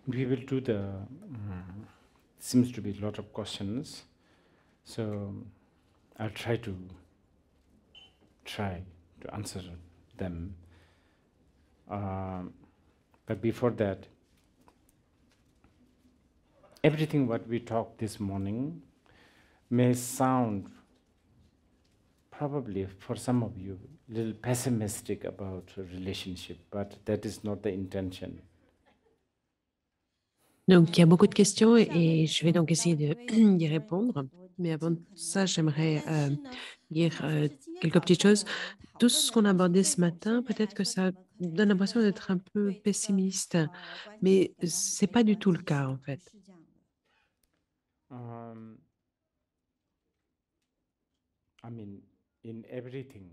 we will do the seems to be a lot of questions, so I'll try to answer them. But before that, everything what we talked this morning may sound probably for some of you a little pessimistic about a relationship, but that is not the intention. Donc, il y a beaucoup de questions et je vais donc essayer d'y répondre. Mais avant ça, j'aimerais dire quelques petites choses. Tout ce qu'on a abordé ce matin, peut-être que ça donne l'impression d'être un peu pessimiste, mais c'est pas du tout le cas en fait. I mean, in everything,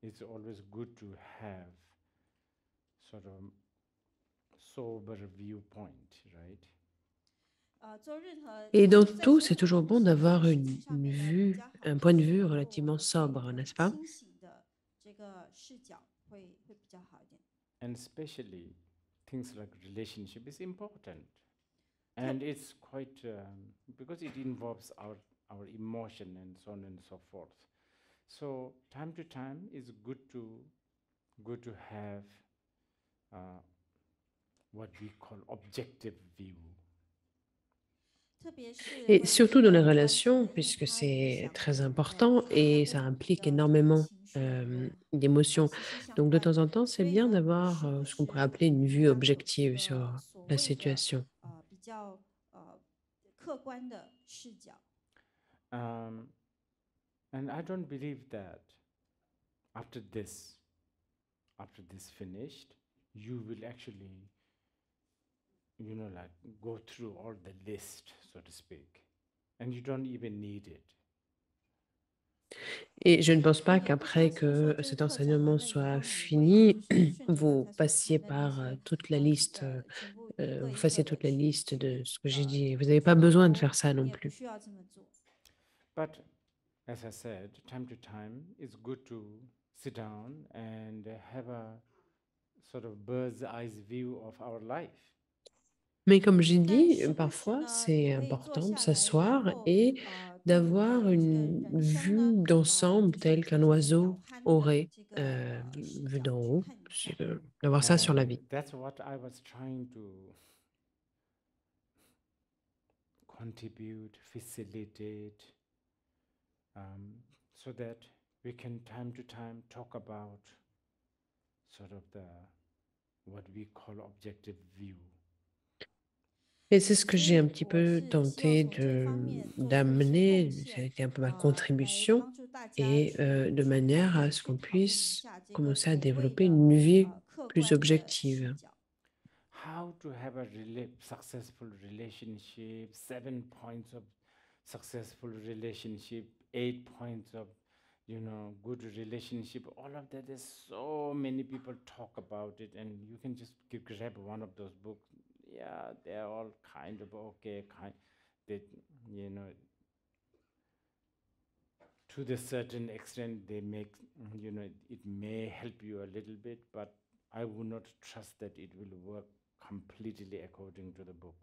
it's always good to have sort of sober viewpoint, right? Et dans tout, c'est toujours bon d'avoir une vue, un point de vue relativement sobre, n'est-ce pas? And especially things like relationship is important, and it's quite because it involves our emotion and so on and so forth. So time to time, it's good to have what we call objective view. Et surtout dans les relations, puisque c'est très important et ça implique énormément d'émotions. Donc de temps en temps, c'est bien d'avoir ce qu'on pourrait appeler une vue objective sur la situation. And I don't believe that after this finished, you will actually, like go through all the list, so to speak, and you don't even need it. Et je ne pense pas qu'après que cet enseignement soit fini, vous passiez par toute la liste, vous fassiez toute la liste de ce que j'ai dit. Vous n'avez pas besoin de faire ça non plus. But as I said, time to time, it's good to sit down and have a sort of bird's eye view of our life. Mais comme j'ai dit, parfois, c'est important de s'asseoir et d'avoir une vue d'ensemble telle qu'un oiseau aurait vue d'en haut, d'avoir ça sur la vie. That's what I was trying to contribute, facilitate, so that we can time to time talk about sort of what we call objective view. Et c'est ce que j'ai un petit peu tenté d'amener, ça a été un peu ma contribution, et de manière à ce qu'on puisse commencer à développer une vue plus objective. How to have a successful relationship, 7 points of successful relationship, 8 points of good relationship, all of that. There's so many people talk about it, and you can just grab one of those books. Yeah, they're all kind of okay, they, to the certain extent they make, it may help you a little bit, but I would not trust that it will work completely according to the book.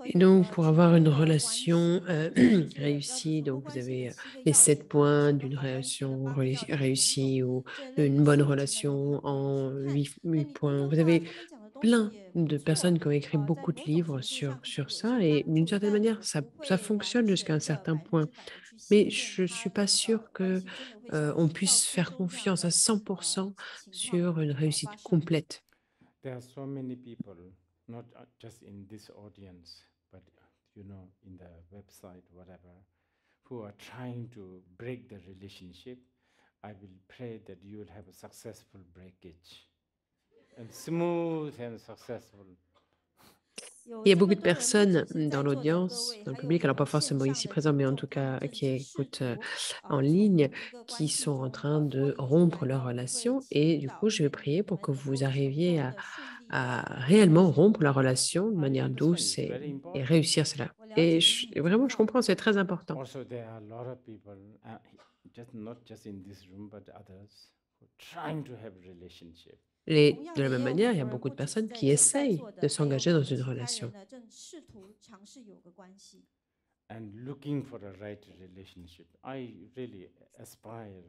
Et donc, pour avoir une relation réussie, donc vous avez les 7 points d'une relation réussie ou une bonne relation en 8 points. Vous avez plein de personnes qui ont écrit beaucoup de livres sur ça et d'une certaine manière, ça fonctionne jusqu'à un certain point. Mais je ne suis pas sûre que on puisse faire confiance à 100% sur une réussite complète. There are so many people, not just in this audience, but in the website, whatever, who are trying to break the relationship. I will pray that you will have a successful breakage, and smooth and successful. Il y a beaucoup de personnes dans l'audience, dans le public, alors pas forcément ici présents, mais en tout cas qui écoutent en ligne, qui sont en train de rompre leur relation. Et du coup, je vais prier pour que vous arriviez à réellement rompre la relation de manière douce et réussir cela. Et vraiment, je comprends, c'est très important. Also, there are a lot of people, not just in this room, but others, who are trying to have a relationship. Et de la même manière, il y a beaucoup de personnes qui essayent de s'engager dans une relation. and looking for a right relationship. I really aspire,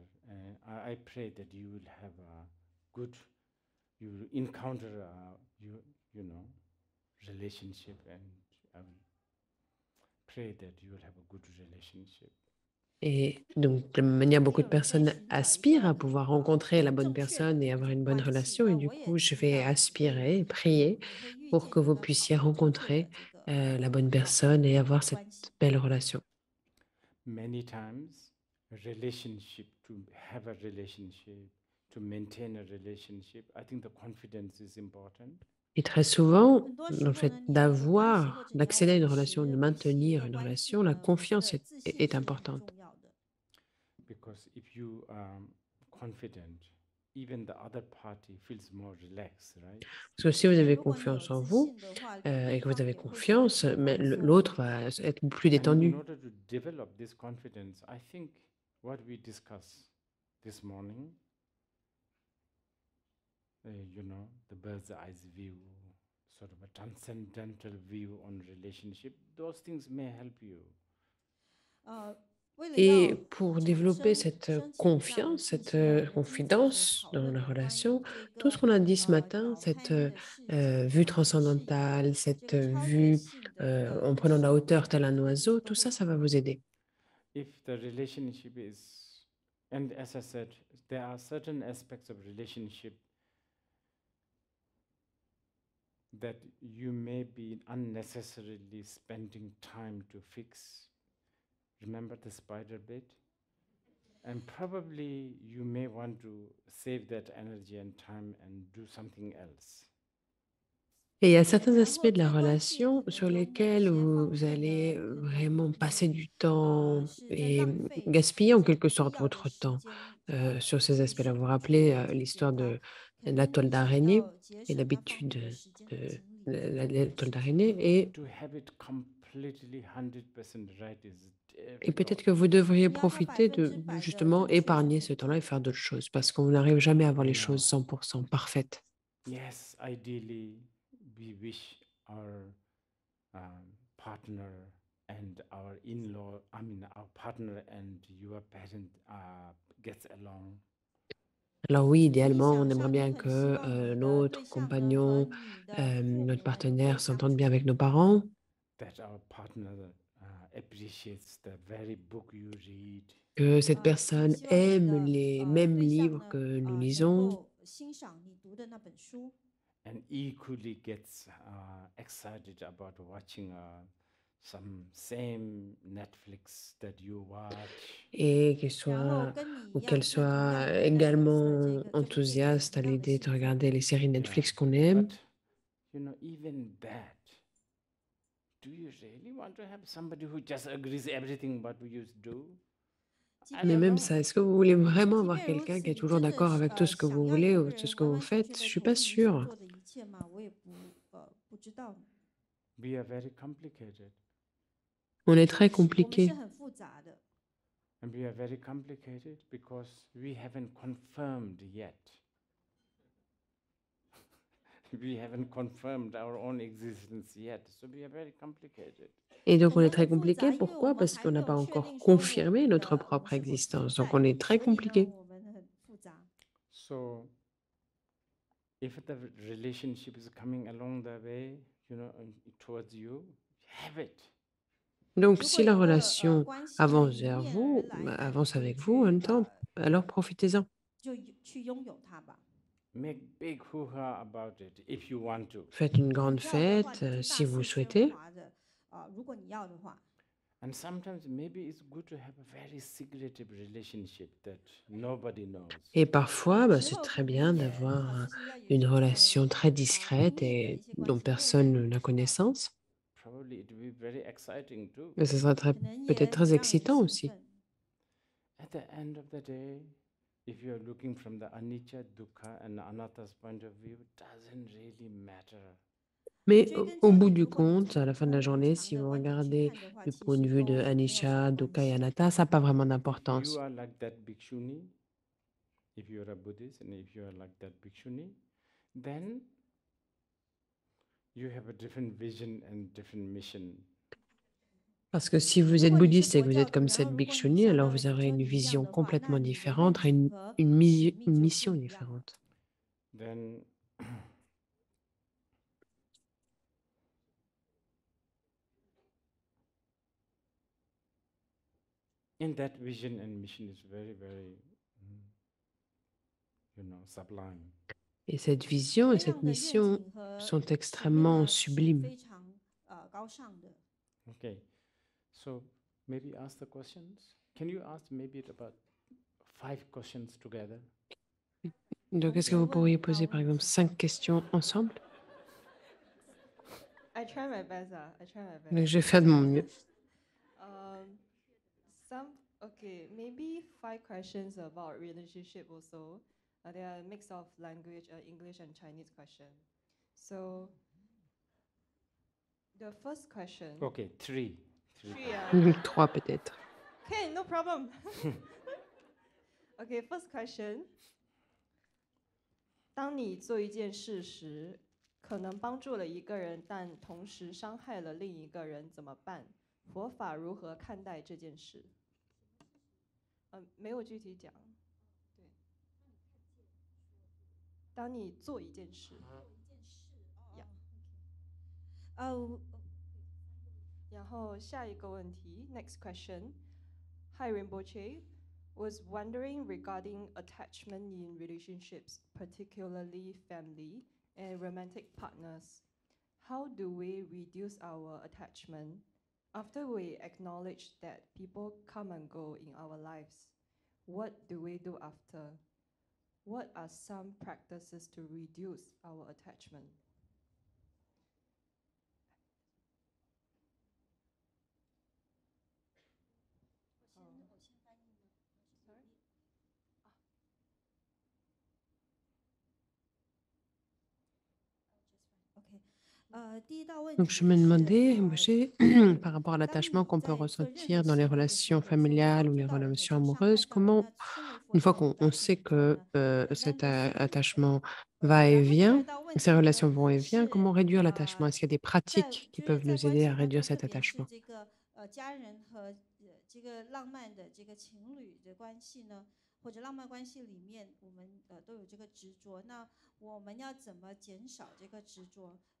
I pray that you will have a good, you will encounter a, you know, relationship, and I will pray that you will have a good relationship. Et donc, de la même manière, beaucoup de personnes aspirent à pouvoir rencontrer la bonne personne et avoir une bonne relation. Et du coup, je vais aspirer, et prier pour que vous puissiez rencontrer la bonne personne et avoir cette belle relation. Many times, a relationship, to have a relationship, to maintain a relationship, I think the confidence is important. Et très souvent, dans le fait d'avoir, d'accéder à une relation, de maintenir une relation, la confiance est importante. Because if you are confident, even the other party feels more relaxed, right? Parce que si vous avez confiance en vous et que vous avez confiance, mais l'autre va être plus And in détendu. order to develop this confidence, I think what we discussed this morning, the bird's eye view, sort of a transcendental view on relationship, those things may help you. Et pour développer cette confiance, cette confidence dans la relation, tout ce qu'on a dit ce matin, cette vue transcendantale, cette vue en prenant la hauteur tel un oiseau, tout ça, ça va vous aider. If the relationship is, and as I said, there are certain aspects of relationship that you may be unnecessarily spending time to fix. Remember the spider bit? And probably you may want to save that energy and time and do something else. Et il y a certains aspects de la relation sur lesquels vous allez vraiment passer du temps et gaspiller en quelque sorte votre temps sur ces aspects-là. Vous vous rappelez l'histoire de la toile d'araignée et l'habitude de la toile d'araignée To have it completely 100% right is et peut-être difficult. que vous devriez profiter de justement épargner ce temps-là et faire d'autres choses parce qu'on n'arrive jamais à avoir I les know. choses 100% parfaites. Yes, ideally, we wish our partner and our in-law, I mean, our partner and your parent gets along. Alors oui, idéalement, on aimerait bien que notre compagnon, notre partenaire s'entende bien avec nos parents, That our partner appreciates the very book you read. que cette personne aime les mêmes livres que nous lisons And equally gets excited about watching some same Netflix that you watch. et qu'elle soit également enthousiaste à l'idée de regarder les séries Netflix qu'on aime. But even that, do you really want to have somebody who just agrees everything what you do? I Mais don't même know. ça, est-ce que vous voulez vraiment avoir quelqu'un qui est toujours d'accord avec tout ce que vous voulez ou tout ce que vous faites? Je suis pas sûre. We are very complicated. On est très compliqué. And we are very complicated because we haven't confirmed yet. We haven't confirmed our own existence yet. So we are very complicated. Et donc, on est très compliqué. Pourquoi? Parce qu'on n'a pas encore confirmé notre propre existence. Donc, on est très compliqué. So if the relationship is coming along the way, towards you, have it. Donc, si la relation avance vers vous, avance avec vous en même temps, alors profitez-en. Make big hoo-ha about it if you want to. Faites une grande fête si vous souhaitez. And sometimes maybe it's good to have a very secretive relationship that nobody knows. Et parfois, c'est très bien d'avoir une relation très discrète et dont personne n'a connaissance. Probably it will be very exciting too. Mais ce sera peut-être très excitant aussi. At the end of the day, if you are looking from the anicca, dukkha and anatta's point of view, it doesn't really matter. Mais au bout du compte, à la fin de la journée, si vous regardez du point de vue de Anicca, Dukkha et Anatta, ça n'a pas vraiment You d'importance. are like that bhikshuni, if you are a Buddhist, and if you are like that bhikshuni, then you have a different vision and different mission. Parce que si vous êtes bouddhiste et que vous êtes comme cette bhikshuni, alors vous aurez une vision complètement différente et une mission différente. Then in that vision and mission is very, very, sublime. Et cette vision et cette mission sont extrêmement sublimes. Okay, so maybe ask the questions. Can you ask maybe about 5 questions together? Donc, est-ce que vous pourriez poser, par exemple, 5 questions ensemble? I try my best. I try my best. Donc, je vais faire de mon mieux. Okay, maybe 5 questions about relationship also. They are a mix of language, English and Chinese question. So, the first question. Okay, 3. 3 peut-être. Okay, no problem. Okay, first question. 当你做一件事时，可能帮助了一个人，但同时伤害了另一个人，怎么办？佛法如何看待这件事？没有具体讲。对。当你做一件事。然后下一个问题 ，next question. Hi Rinpoche, was wondering regarding attachment in relationships, particularly family and romantic partners. How do we reduce our attachment after we acknowledge that people come and go in our lives? What do we do after? What are some practices to reduce our attachment? Donc, je me demandais, par rapport à l'attachement qu'on peut ressentir dans les relations familiales ou les relations amoureuses, comment, une fois qu'on sait que cet attachement va et vient, ces relations vont et viennent, comment réduire l'attachement? Est-ce qu'il y a des pratiques qui peuvent nous aider à réduire cet attachement?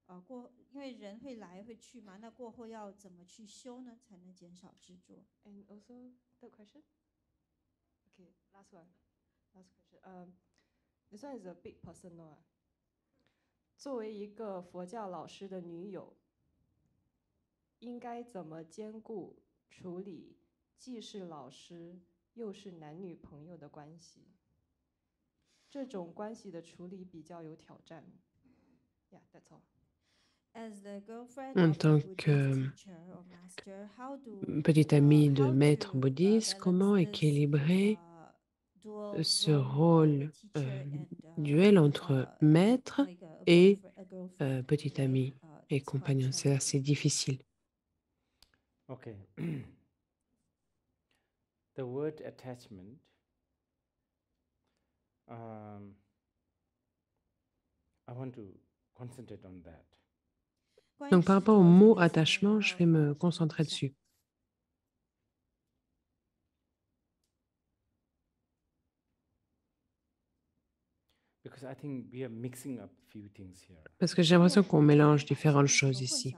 And also third question. Okay, last one. Last question. This one is a bit personal. 作为一个佛教老师的女友，应该怎么兼顾处理既是老师又是男女朋友的关系？这种关系的处理比较有挑战。Yeah, that's all. En tant que petite amie de maître bouddhiste, comment équilibrer ce rôle duel entre maître et petite amie et compagnon? C'est assez difficile. Okay. The word attachment, I want to concentrate on that. Donc, par rapport au mot attachement, je vais me concentrer dessus. Because I think we are mixing up few things here. Parce que j'ai l'impression qu'on mélange différentes choses ici.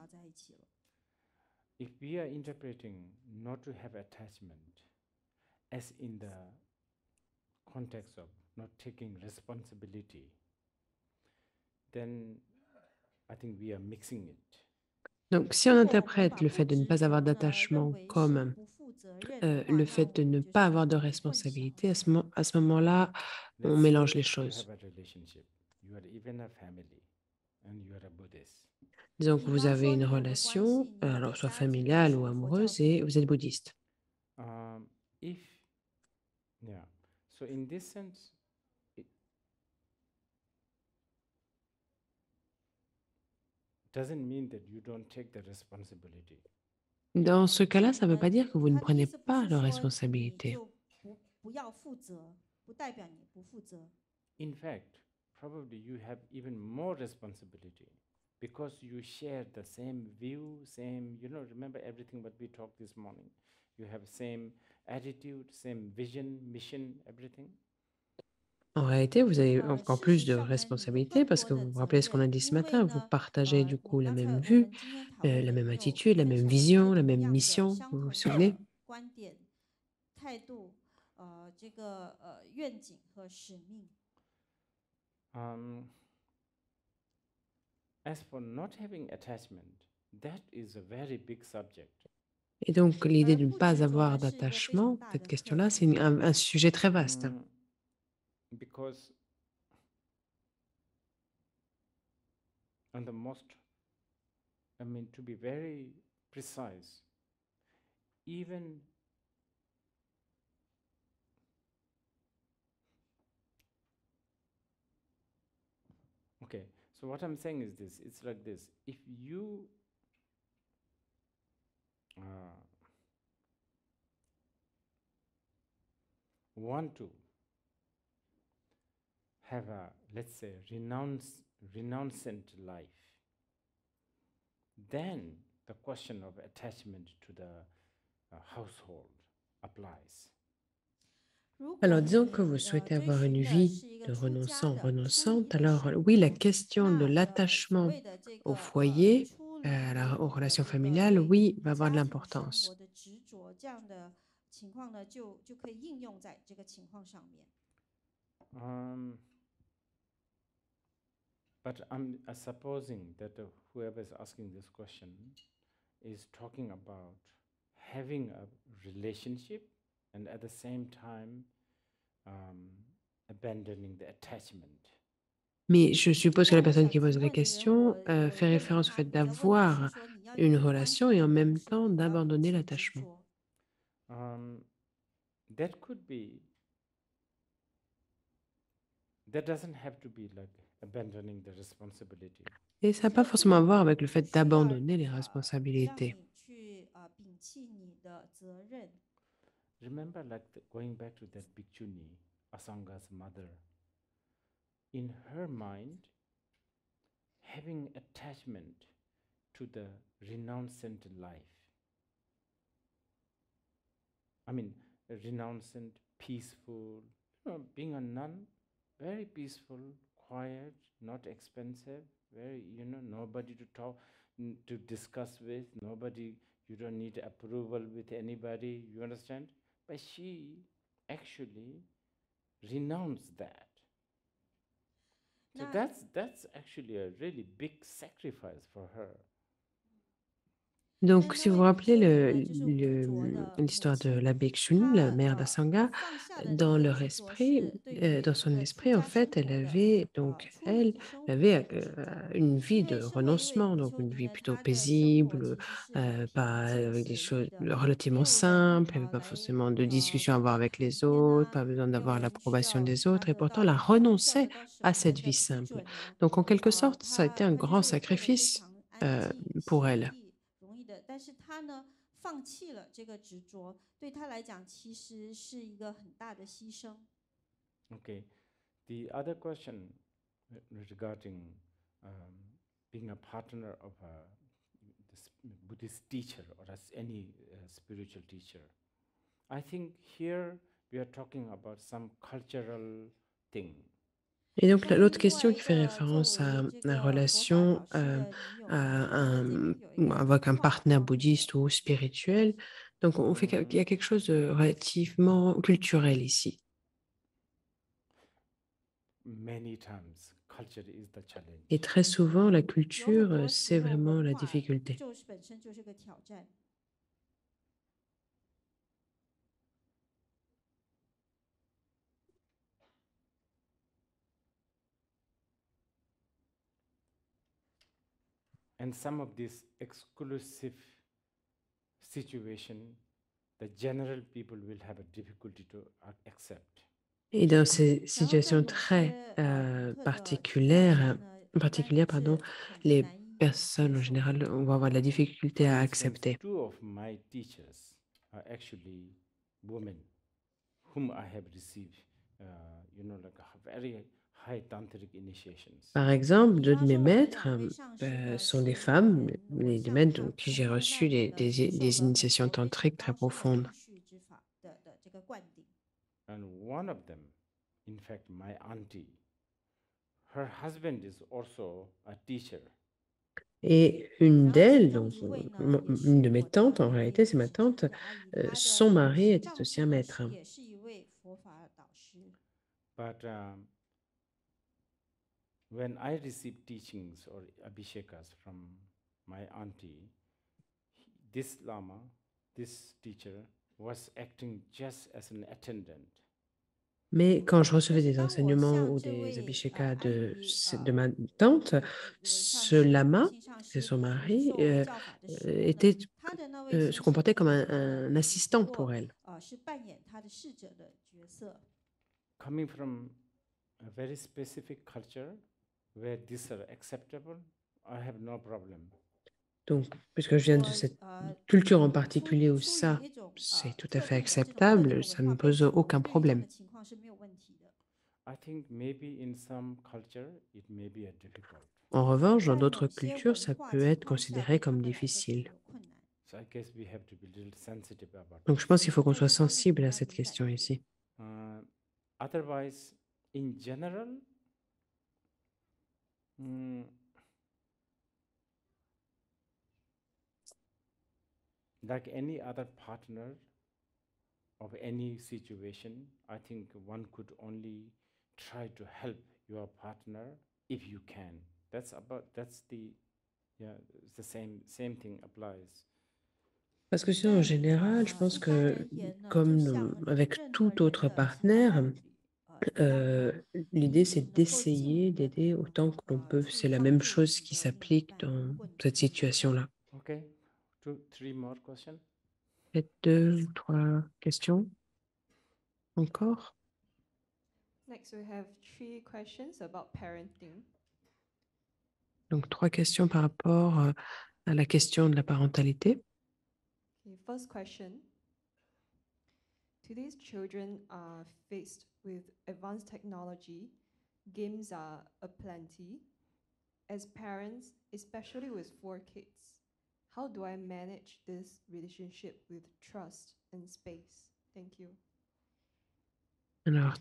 If we are interpreting not to have attachment as in the context of not taking responsibility, then I think we are mixing it. Donc, si on interprète le fait de ne pas avoir d'attachement comme le fait de ne pas avoir de responsabilité, à ce moment-là, on mélange les choses. Disons que vous avez une relation, alors soit familiale ou amoureuse, et vous êtes bouddhiste. So in this sense, doesn't mean that you don't take the responsibility. Dans ce cas-là, ça ne veut pas dire que vous ne prenez pas la responsabilité. In fact, probably you have even more responsibility because you share the same view, same, remember everything what we talked this morning. You have same attitude, same vision, mission, everything. En réalité, vous avez encore plus de responsabilités parce que vous vous rappelez ce qu'on a dit ce matin, vous partagez du coup la même vue, la même attitude, la même vision, la même mission, vous vous souvenez? 观点、态度、这个愿景和使命。As for not having attachment, that is a very big subject. Et donc, l'idée de ne pas avoir d'attachement, cette question-là, c'est un sujet très vaste. Because on the most, to be very precise, even okay, so what I'm saying is this, it's like this. If you want to have a, let's say, renouncant life, then the question of attachment to the household applies. Alors, disons que vous souhaitez avoir une vie de renonçante, alors oui, la question de l'attachement au foyer, aux relations familiales, oui, va avoir de l'importance. But I'm supposing that whoever is asking this question is talking about having a relationship and at the same time abandoning the attachment. Mais je suppose que la personne qui pose la question fait référence au fait d'avoir une relation et en même temps d'abandonner l'attachement. That could be, that doesn't have to be like abandoning the responsibility. Et ça n'a pas forcément à voir avec le fait d'abandonner les responsabilités. Remember, like going back to that Bhikshuni, Asanga's mother, in her mind, having attachment to the renouncant life. I mean, a renouncant, peaceful, being a nun, very peaceful, quiet, not expensive, very, nobody to talk, to discuss with, nobody, you don't need approval with anybody, you understand? But she actually renounced that. So that's actually a really big sacrifice for her. Donc, si vous vous rappelez l'histoire de la Bhikshuni, la mère d'Asanga, dans leur esprit, dans son esprit, en fait, elle avait une vie de renoncement, donc une vie plutôt paisible, pas avec des choses relativement simples, elle n'avait pas forcément de discussion à avoir avec les autres, pas besoin d'avoir l'approbation des autres, et pourtant elle a renoncé à cette vie simple. Donc, en quelque sorte, ça a été un grand sacrifice pour elle. 但是他呢，放弃了这个执着，对他来讲其实是一个很大的牺牲。Okay, the other question regarding being a partner of a Buddhist teacher or as any spiritual teacher, I think here we are talking about some cultural thing. Et donc, l'autre question qui fait référence à la relation avec un partenaire bouddhiste ou spirituel, donc il y a quelque chose de relativement culturel ici. Many times, culture is the challenge. Et très souvent, la culture, c'est vraiment la difficulté. And some of this exclusive situation, the general people will have a difficulty to accept. Et dans ces situations très particulières, les personnes en général vont avoir de la difficulté à accepter. Two of my teachers are actually women whom I have received, like a very high tantric initiations. Par exemple, 2 de 比方 mes 说，我们 maîtres 两位上师的 sont des 是 femmes, 人，我 les 向 maîtres 上 qui j'ai 从 reçus 难的接受 des 了很 initiations 多非常 tantriques très 高深的 profondes. 延续之法的这个灌顶。 And one of them, in fact, my auntie, her husband is also a teacher. Et une 然后其 d'elles, 中 donc 一位呢， une 也 de 是 mes 我 tantes, 的 en 一位 réalité, c'est ma 至亲 tante, 的阿姨，她 son 的 mari était 丈 aussi un 夫呢 maître. 也是一位佛法导师。 But when I received teachings or abhishekas from my auntie, this lama, this teacher, was acting just as an attendant. Mais quand je 但 recevais 是 des 当我 enseignements 向 ou 这 des 位 abhishekas 阿 de, 姨 de ma 这 tante, 一位上 ce 师 lama, 新上 c'est 师 son 领 mari, 受教法的时候呢， était, 他的那位 se 先 comportait 生 comme 呢， un 只 assistant 不 pour 过 elle. 是扮演他的侍者的角色。 Coming from a very specific culture where these are acceptable, I have no problem. Donc, puisque je viens de 我 cette 呃 culture en 出 particulier où 出于 ça, 一种 c'est tout à 特 fait 定的这种特定 acceptable, 的 ça 文 ne 化背 pose 景， aucun 对于这样 problème. 的情况是没有问题的。 I think maybe in some culture it may be a difficult. En revanche, dans 在 d'autres 某些 cultures, 文 ça 化 peut 情 être 况下， considéré 对他 comme 们来说可能 difficile. 有困难。 So I guess we have to be a little sensitive about Donc, it. je pense qu'il faut qu'on 在 soit 这方面可 sensible 能 à 要 cette 敏感 question 一点。 ici. Otherwise, in general, mm, like any other partner of any situation, I think one could only try to help your partner if you can. That's the it's the same thing applies. Parce que sinon, en 在 général, je 一 pense 般 que 而言呢，就 comme 像 avec 任何 tout 人 autre 的情感 partenaire, 伴侣一样呢， l'idée, 你 c'est 能够尽 d'essayer 力的 d'aider autant que l'on peut. 去 C'est la 帮 même 助 chose 你 qui 的另一 s'applique 半， dans 如果你 cette 可以的话。 situation-là. Okay, three more questions. Peut-être 2 ou 3 questions encore? Next, we have 3 questions about parenting. Donc, 3 questions par rapport à la question de la parentalité. Okay, first question. Today's children are faced with advanced technology. Games are aplenty. As parents, especially with 4 kids, how do I manage this relationship with trust and space? Thank you. Alors,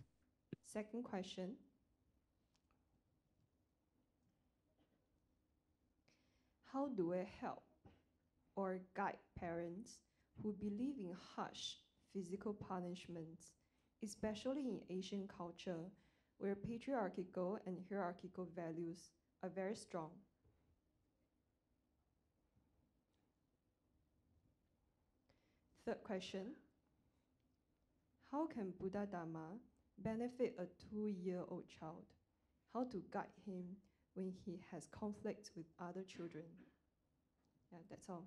Second question. How do I help or guide parents who believe in harsh physical punishments, especially in Asian culture, where patriarchal and hierarchical values are very strong? Third question. How can Buddha Dharma benefit a 2-year-old child? How to guide him when he has conflicts with other children? Yeah, that's all.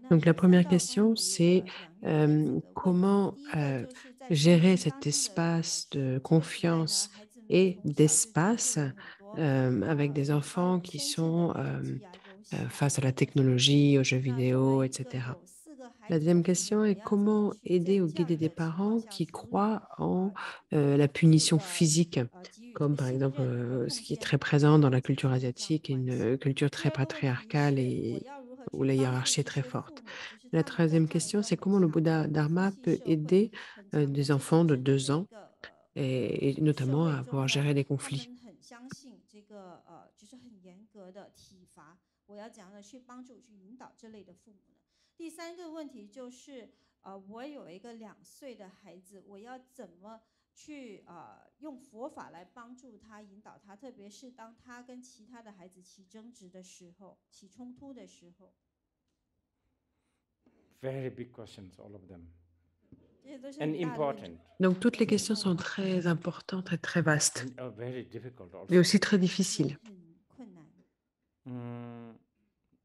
donc la 那 première 3道关 question, 于 c'est 养育孩子的问题。 comment 第一个就是在 gérer 圣经 cet 当中的 espace de 这个年代 confiance 呢，孩子们 et 从小就接 d'espace 触了很多 avec des enfants qui 先进 sont 的科技啊、游戏啊 face à la 等等。 technologie, aux jeux 那作 vidéo, 为一个 etc. 有4个孩 La 子的 deuxième 父母 question 呢， est 要怎么 comment 去 aider 在 ou 这样 guider des 的情况 parents 下 qui 子女 croient en 去 la punition physique, 给予这 comme 个 par 信 exemple 任和 ce 空 qui est 间 très 来 présent dans la 建 culture 立这样的 asiatique, 关系。 une culture 第 très 二个问题 patriarcale 是，我 et 要如何 où 去 la 帮助 hiérarchie est 这 très 些 forte. 父母，就是 La 他们在 troisième 这样一 question, 个 c'est 很 comment le 强 Bouddha 的 Dharma 父系 peut 社会、 aider 很强的 des 这个 enfants de 制度 2 的一 ans 个et 社 notamment 会 à 中 pouvoir 呢， gérer des 他 conflits. 们很相信这个就是很严格的体罚。我要怎样的去帮助、去引导这类的父母呢？第三个问题就是，我有一个2岁的孩子，我要怎么去用佛法来帮助他、引导他，特别是当他跟其他的孩子起争执的时候、起冲突的时候。 Very big questions, all of them, 这些都是 and 很大的问题。 important, Donc toutes les 而且 questions 重 sont 要， très importantes et très vastes, and very difficult mais also. aussi très 也 difficiles. 很困难。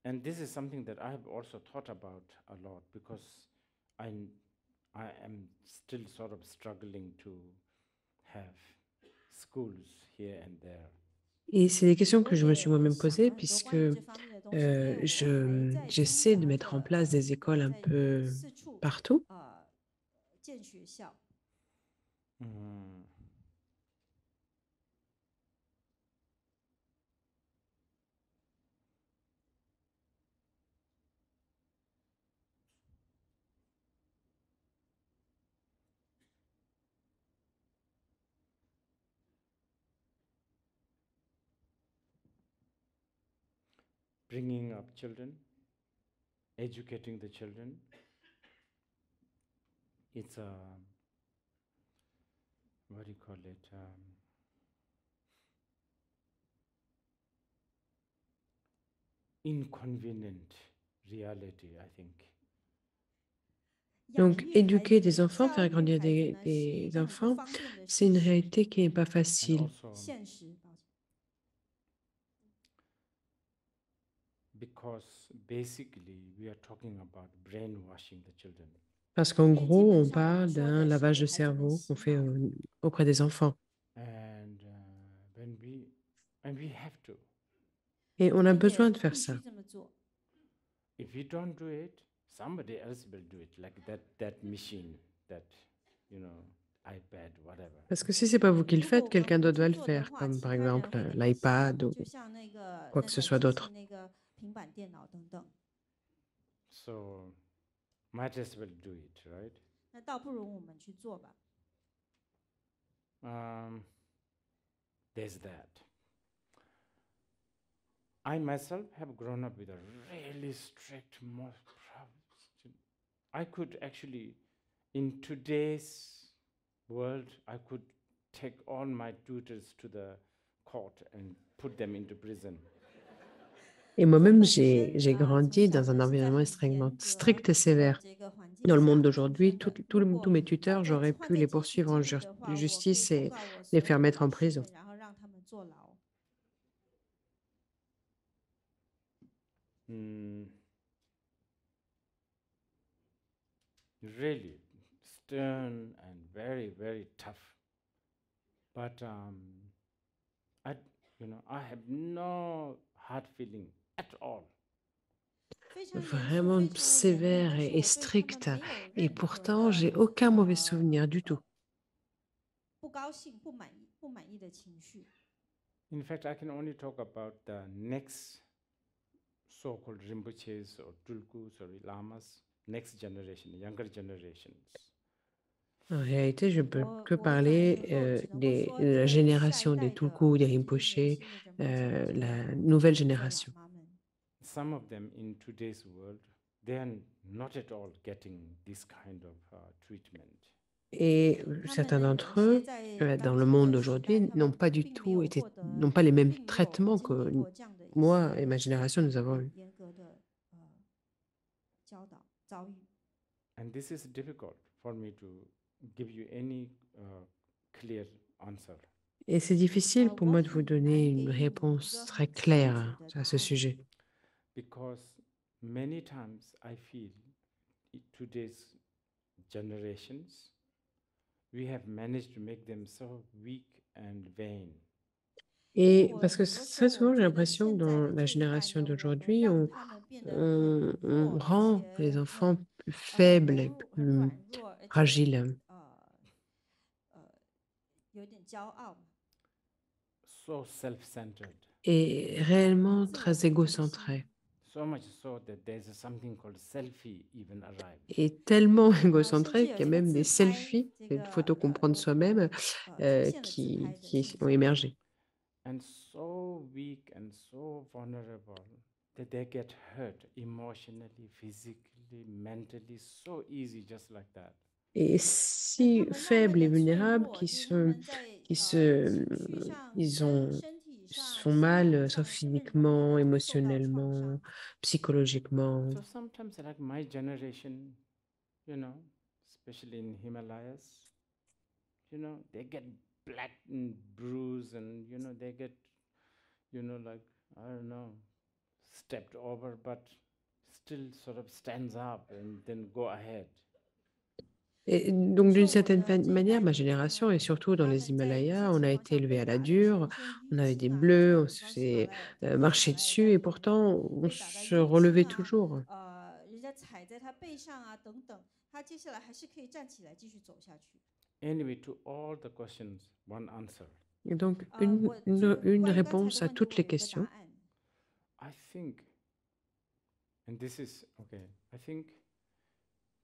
And this is something that I have also thought about a lot because I am still sort of struggling to have schools here and there. Et c'est des questions que 我 je me suis 也 moi-même 想 posées 了很多 puisque 关于这方面的东西，因为我还在挣 j'essaie de 扎 mettre en 着，place des écoles un 在 peu 四处 partout. 建学校。bringing up children, educating the children. It's a, what do you call it? Inconvenient reality, I think. Donc, éduquer des enfants, faire grandir des enfants, c'est une réalité qui n'est pas And facile. also 现实，抱歉。 because basically we are talking about brainwashing the children. Parce qu'en Mais gros, on 基本上我 parle 们说 d'un 的 lavage 是 de 孩子们 cerveau 洗 qu'on fait 脑， auprès des enfants. And when we have to. Et on a 我们 besoin 也 de faire 必 ça. 须这么做。 If we don't do it, somebody else will do it, like that machine, that, iPad, whatever. Parce que si ce n'est pas vous qui le 如果 faites, 我们 quelqu'un 不 d'autre va 去 le 做的 faire, 话， comme 其 par 他人 exemple 会给它洗 l'iPad 脑， ou 就像那个 quoi 那 que ce 台 soit 机器 d'autre. 那个平板电脑等等。 So might as well do it, right? 那倒不如我们去做吧。 There's that. I myself have grown up with a really strict, I could actually, in today's world, I could take all my tutors to the court and put them into prison. Et moi-même, j'ai grandi dans un environnement extrêmement strict et sévère. Dans le monde d'aujourd'hui, tous mes tuteurs, j'aurais pu les poursuivre en justice et les faire mettre en prison. 然后让他们坐牢。 Really stern and very, very tough. But I have no hard feeling at all. 非常严肃， Vraiment 非常的严厉， sévère 但是 et 我对他们 stricte. 没有 Et 任何 pourtant, 的 j'ai aucun mauvais souvenir du tout. 不高兴、不满意的情绪。 In fact, I can only talk about the next so-called Rinpoches or Tulkus or Lamas, next generation, younger generations. En réalité, je ne peux que 我反而 parler 只能够 de 说 la 对下一 génération 代 des 的 Tulku, des 这些 Rinpoche, 年轻的仁波切 la nouvelle 这个 génération. 喇嘛们。 Some of them in today's world, they are not at all getting this kind of treatment. Et 他们 certains 呢，有 d'entre 一些 eux, 在 dans 当 le 今 monde 的时 d'aujourd'hui, 代，他 n'ont 们 pas du 并没 tout 有 été, 获得， n'ont pas les mêmes 并没有 traitements 经历 que 过这样的一 moi et 些 ma génération nous avons eu. 严格的教导遭遇。 And this is difficult for me to give you any clear answer. Et c'est difficile pour moi de vous 我很 donner 难 une 给你一 réponse 个 très 很清 claire 楚的 à 答 ce 案。 sujet. Because many times I feel today's generations, we have managed to make them so weak and vain. Et 我 parce que 很多时 très 候 souvent, 我 j'ai 觉得 l'impression que 现在 dans 的 la 这一代 génération 呢，我们 d'aujourd'hui, 让他们变得很 on 弱， rend 而 les 且 enfants 很 plus faibles et 很 plus 软弱，而且 fragiles 有点骄傲嘛， So self-centered. et réellement 自我 très 为中心。 égocentrés. So much so that there's something called selfie even arrived. Et tellement 甚至 égocentrés 有 qu'il y a 这个 même des 自拍 selfies, 这 des 个 photos qu'on prend de 有 soi-même 出现了自拍 qui 的现 ont 象。 émergé. And so weak and so vulnerable that they get hurt emotionally, physically, mentally, so easy, just like that. Et si 他们那么 faibles et 的脆 vulnérables 弱， qu'ils 其实他们在 se, 情绪上、 ils 身 ont, 身体上、 sont 心 mal, 理 soit 上是很容易 physiquement, 的受到创 émotionnellement, 伤。 psychologiquement. So sometimes, like my generation, especially in Himalayas, they get black and bruised and, they get, like, I don't know, stepped over, but still sort of stands up and then go ahead. Et donc, d'une 就我 certaine 的这一 manière, 代 ma 的人 génération, et 呢， surtout dans 他 les 们在一些 Himalayas, on a 情 été 况下 élevés 被 à la 打的 dure, 全身 on 淤 avait des 青啊， bleus, 这 on 个 se 光是 faisait 走在走在 marcher 马来 dessus, et 当中 pourtant, on 被打的 se 淤 relevait 青 toujours. 啊，人家踩在他背上啊等等，他接下来还是可以站起来继续走下去。 Anyway, to all the questions, one answer. Et donc, 我就 une 关于刚才 réponse 的 à 问题， toutes 我 les 有一个答 questions. 案。 I think, and this is okay, I think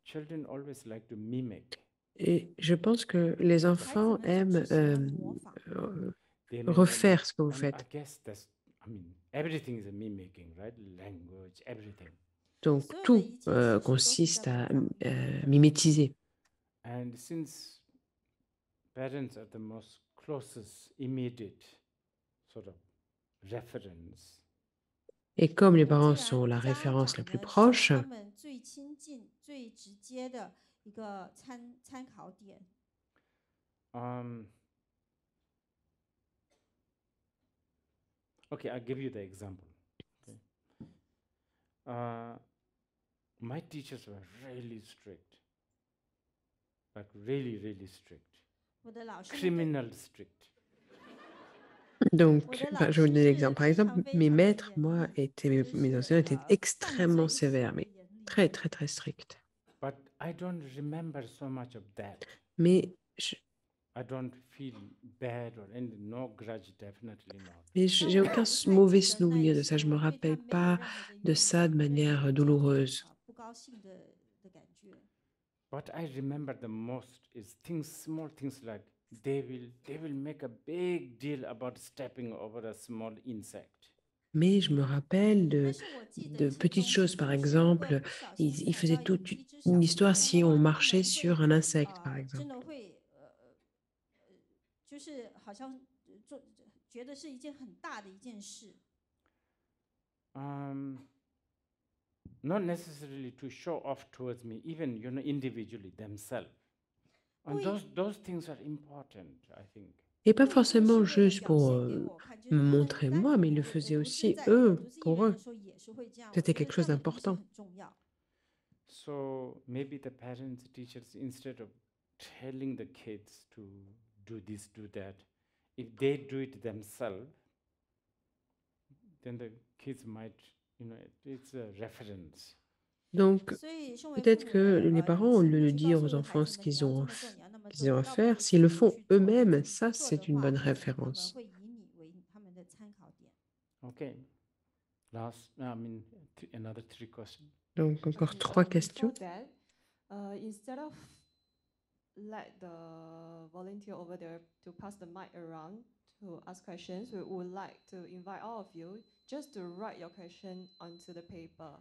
children always like to mimic. Et je pense que les 孩子 enfants 们总 aiment 是喜欢模仿， They may not refaire like- ce que vous I faites. guess that's I mean, everything is a mimicking, right? Language, everything. Donc, 所有的 tout 一切其实都是在 consiste à 模仿。 mimétiser. And since parents are the most closest, immediate sort of reference, Et comme les 那 parents 既 sont 然 la 家 référence 长 la plus 呢是 proche, 他们最亲近、最直接的一个参考点， um, okay, I'll give you the example. Okay. My teachers were really strict, like really, really strict, 我的老师呢对 criminal strict. donc, 我的 bah, 老 je vous 师 donne 是 l'exemple. Par 非 exemple, 常非 mes 常的 maîtres, 严 moi, 厉， mes 就是 enseignants étaient 犯 extrêmement 罪 sévères, 极 mais 严厉。 très, très, très stricts. But I don't remember so much of that. Mais I don't feel bad or any, no grudge, definitely not. j'ai 但我 aucun 不太 mauvais 记得那 souvenir 一 de ça. 些， Je me 我对他 rappelle 没有 pas 任何的 de 怨 ça de 言，任 manière 何 douloureuse. 不高兴的感觉。 What I remember the most is things, small things like they will make a big deal about stepping over a small insect. Mais je me rappelle 但是我记得 de 其 petites 中 choses. 其 Par 中是如果 exemple, 不小心 ils 踩 faisaient 到 toute 一只 une 小 histoire 虫 si 的 on 话，他 marchait 们 sur 会 un insecte, par 真 exemple. 的会就是好像觉得是一件很大的一件事。 Not necessarily to show off towards me, even individually themselves. And Oui. those things are important, I think. Et pas 不一定是 forcément 为了 juste 表 pour 现给我看，就是 me 他们 montrer 单 moi, mais ils le 独 faisaient 独自 aussi 在 eux, 独自一 pour 人 eux. 的时候也是会这样。我 C'était 觉得 quelque 这 chose 个东西 d'important. 很重要。 So maybe the parents, teachers, instead of telling the kids to do this, do that, if they do it themselves, then the kids might, it's a reference. Donc, 所以，身为父 peut-être 母 que 的， les 以 parents, au 前 lieu 会 de 去告 dire 诉 aux 孩 enfants 子 ce 们，你 qu'ils 要 ont 这么做，你要那么 qu'ils 做， ont 你 à 倒不如 faire, 自 s'ils le 己 font 去做。 eux-mêmes, 自己 ça, 去做的 c'est une 话， bonne 他们 référence. 会以你为他们的参考点。 Okay. Another 3 questions. Donc, encore Okay, 3 before questions. that, instead of let the volunteer over there to pass the mic around to ask questions, we would like to invite all of you just to write your question onto the paper.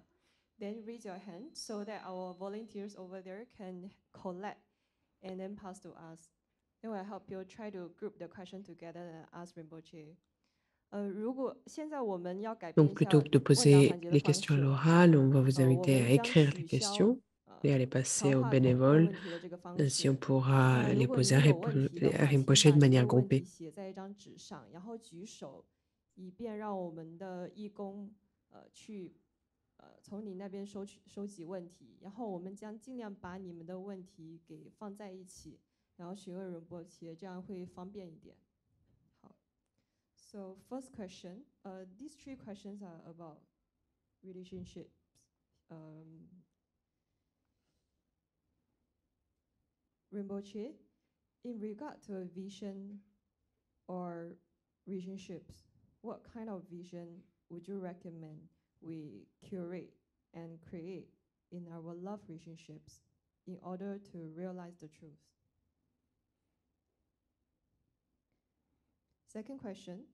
Then raise your hand so that our volunteers over there can collect and then pass to us. Then we'll help you try to group the question together and ask Rinpoche. 如果现在我们要改变 Donc, 一 plutôt 下 que de 问答 poser 环节的 les 方 questions à 式， l'oral, on va vous 我 inviter 们 à 将 écrire 取 les 消 questions et à les passer 传 au 话筒问 bénévole. 问题的这个方 Ainsi, on 式。 pourra 那 les 如果 poser 您 à 有问题的 à 话，请 Rinpoche 把 de 您 manière 的问题 groupée. 写在一张纸上，然后举手，以便让我们的义工去从你那边收集问题，然后我们将尽量把你们的问题给放在一起，然后询问仁波切，这样会方便一点。好 ，So first question, these 3 questions are about relationships. Rinpoche, in regard to a vision or relationships, what kind of vision would you recommend we curate and create in our love relationships in order to realize the truth? Second question.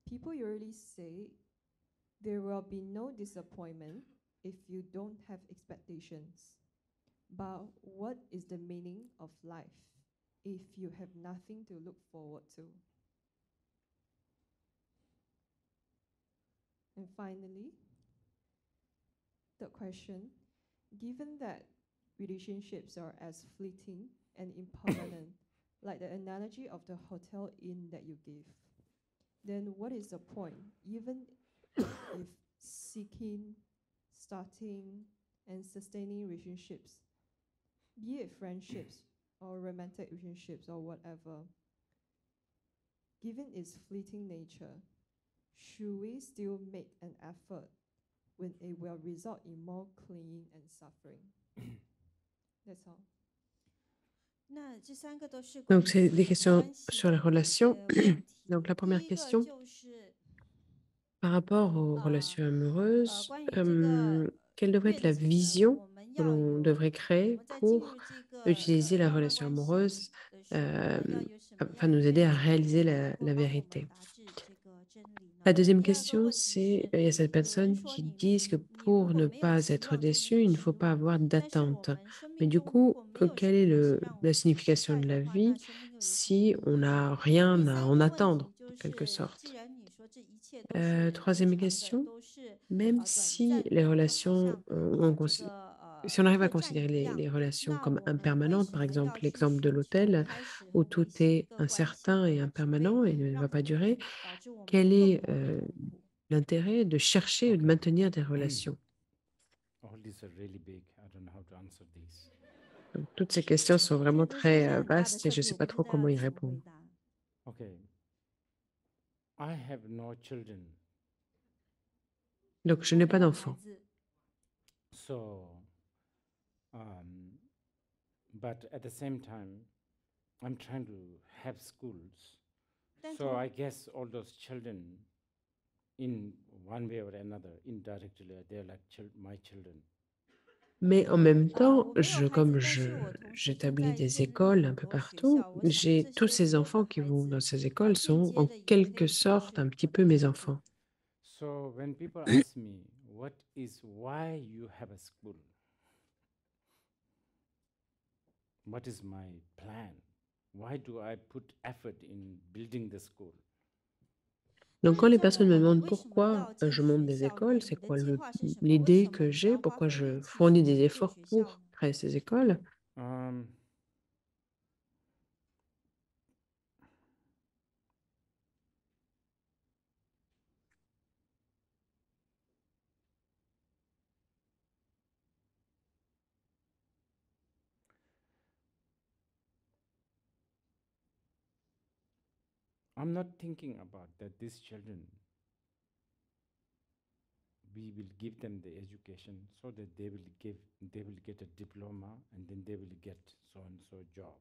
People usually say there will be no disappointment if you don't have expectations. But what is the meaning of life if you have nothing to look forward to? And finally, third question, given that relationships are as fleeting and impermanent, like the analogy of the hotel inn that you gave, then what is the point, even if seeking, starting, and sustaining relationships, be it friendships or romantic relationships or whatever, given its fleeting nature, should we still make an effort when it will result in more clinging and suffering? That's all. 那这3个都是 Donc, 关 c'est 于 des questions 关系 sur les 的 relations. 问题。 Donc, la 第 première 一个 question, 就是 par rapport aux relations amoureuses, 关于这个 quelle devrait 月 être 的 la 组呢， vision 我们 que l'on devrait créer pour utiliser la relation amoureuse afin de nous aider à réaliser la vérité. La deuxième question, c'est, il y a cette personne qui disent que pour ne pas être déçu, il ne faut pas avoir d'attente. Mais du coup, quelle est la signification de la vie si on n'a rien à en attendre, en quelque sorte? Troisième question, même si les relations, si on arrive à considérer les relations comme impermanentes, par exemple l'exemple de l'hôtel, où tout est incertain et impermanent et ne va pas durer, quel est l'intérêt de chercher ou de maintenir des relations? All these are really big. I don't know how to answer these. Donc, toutes ces questions sont vraiment très vastes et je ne sais pas trop comment y répondre. Okay. I have no children, Donc, je n'ai pas d'enfant. so, but at the same time, I'm trying to have schools. So I guess all those children, in one way or another, indirectly, they're like my children. Mais en même temps, comme j'établis des écoles un peu partout, tous ces enfants qui vont dans ces écoles sont en quelque sorte un petit peu mes enfants. So when people ask me, why you have a school? What is my plan? Why do I put effort in building the school? Donc, quand les personnes me demandent pourquoi je monte des écoles, c'est quoi l'idée que j'ai, pourquoi je fournis des efforts pour créer ces écoles, I'm not thinking about that these children, we will give them the education so that they will get a diploma and then they will get so and so job.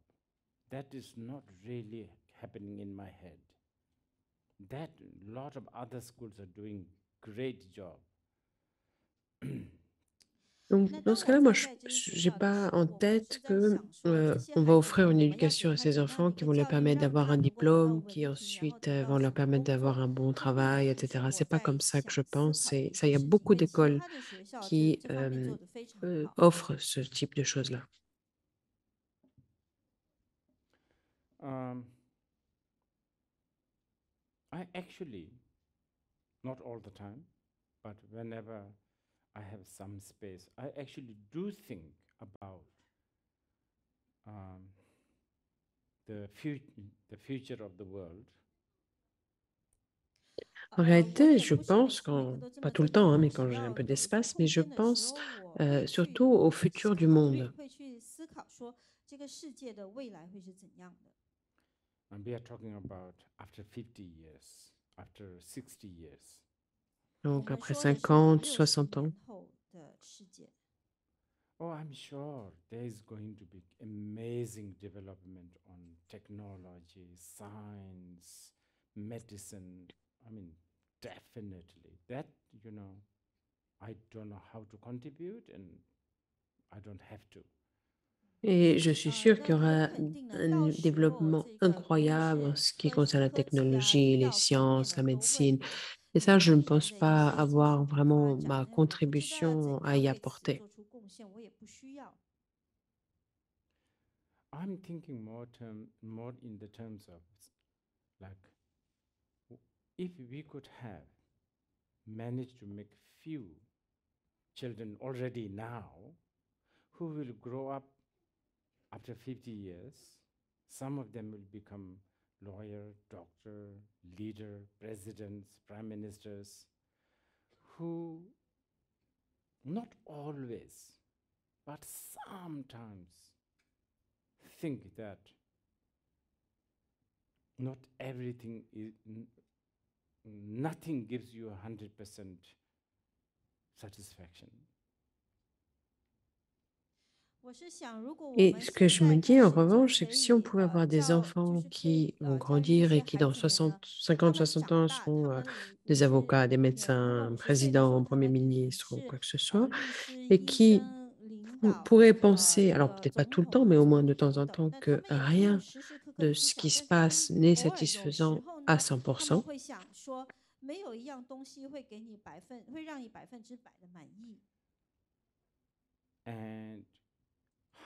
That is not really happening in my head. That lot of other schools are doing great job. Donc, dans ce cas-là, moi, je n'ai pas en tête que on va offrir une éducation à ces enfants qui vont leur permettre d'avoir un diplôme, qui ensuite vont leur permettre d'avoir un bon travail, etc. C'est pas comme ça que je pense. Et ça, il y a beaucoup d'écoles qui offrent ce type de choses-là. I actually, not all the time, but whenever I have some space, I actually do think about the future of the world. En réalité, je pense, pas tout le temps, hein, mais quand j'ai un peu d'espace, mais je pense surtout au futur du monde. And we are talking about after 50 years, after 60 years. Donc après 50, 60 ans. Oh, I'm sure there is going to be amazing development on technology, science, medicine. I mean, definitely. That, I don't know how to contribute and I don't have to. Et je suis sûre qu'il y aura un développement incroyable en ce qui concerne la technologie, les sciences, la médecine. Et ça, je ne pense pas avoir vraiment ma contribution à y apporter. I'm thinking more in the terms of like, if we could have managed to make few children already now who will grow up after 50 years, some of them will become lawyer, doctor, leader, presidents, prime ministers, who not always, but sometimes think that not everything is, nothing gives you 100% satisfaction. Et ce que je me dis en revanche, c'est que si on pouvait avoir des enfants qui vont grandir et qui dans 50, 60 ans seront des avocats, des médecins, présidents, premiers ministres ou quoi que ce soit, et qui On pourrait penser, alors peut-être pas tout le temps, mais au moins de temps en temps, que rien de ce qui se passe n'est satisfaisant à 100%. 会想说，没有一样东西会给你会让你100%的满意。And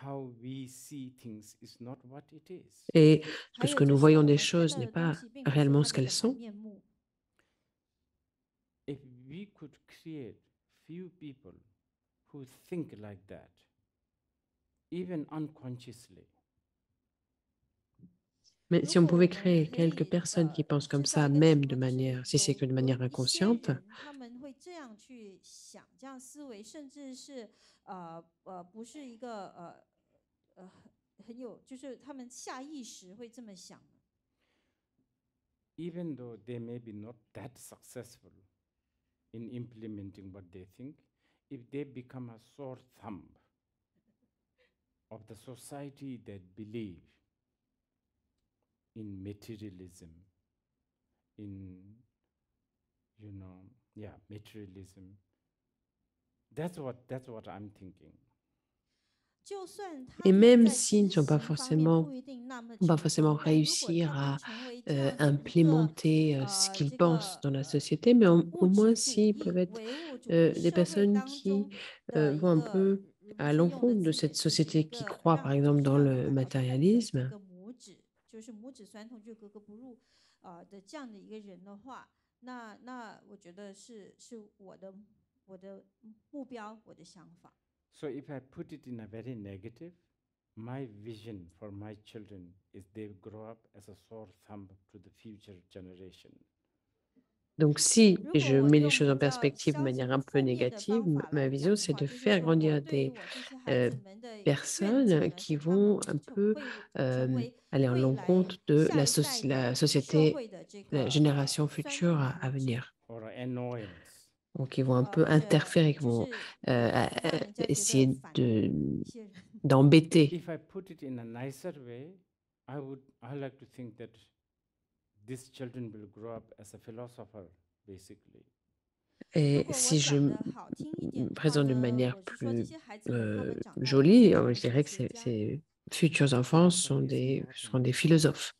how we see things is not what it is. Et que 还 ce 有 que 就 nous 是 voyons 我 des 们看 choses 到 n'est 的东 pas 西，并不是 réellement 它 ce 的 qu'elles 本 sont. 面目。 If we could create few people who think like that, even unconsciously, Mais 如 si on 果我 pouvait 们 créer 可 quelques 以 personnes qui pensent 制 comme 造 ça, 一个 même 情 de 况，就是 manière, si c'est que de manière 有一些 inconsciente, 人他们会这样去想，这样思维，甚至是不是一个很有，就是他们下意识会这么想。 even though they may be not that successful in implementing what they think, if they become a sore thumb of the society that believe in materialism, in, materialism, that's what I'm thinking. 就算他 et 们 même 在 s'ils ne 执 sont pas 行方面 forcément, 不一定那么 vont pas 成 forcément 功，但如果 réussir 他们 à 成为这样子一个 implémenter ce qu'ils 这 pensent 个 dans la société, mais au 物 moins 质主 s'ils peuvent 义、 être 唯物主义 des 社会 personnes 当 qui 中的 vont 一 un 个 peu à 是用的 l'encontre de 字眼， cette 就是一 société qui 个 croit, 让 par 我们 exemple, 需 dans 要 le 与他们共的 matérialisme. 一个母指，就是母指传统就格格不入的这样的一个人的话，那我觉得是我的目标，我的想法。 So if I put it in a very negative, my vision for my children is they grow up as a sore thumb to the future generation. Donc, si 如 je 果我 mets les 用 choses en 比较 perspective de 消极 manière un 的 peu 负面的 négative, 方法 ma 来 vision, 讲的 c'est 话， de 就是 faire 说我 grandir 对于 des 我这些孩子们的愿景 personnes 呢， qui 是他们 vont un 成 peu 会成为 aller en 未来 l'encontre de 下一代 la 的社 société, 会的这 la 个 génération 酸 future 痛的 à 母指， venir. Or annoyance. Donc, ils vont un peu 或者 interférer, ils 就 vont 是让人家觉得 essayer 烦的一些人。 d'embêter. If I put it in a nicer way, I like to think that these children will grow up as a philosopher, basically. 如 Et 果我 si je 讲的好听一点的话 présente d'une 呢， manière 我是说这 plus 些孩子们他们长大以后 jolie, 会 je 成 dirais 为 que 哲学家。 ces futurs enfants sont seront des philosophes.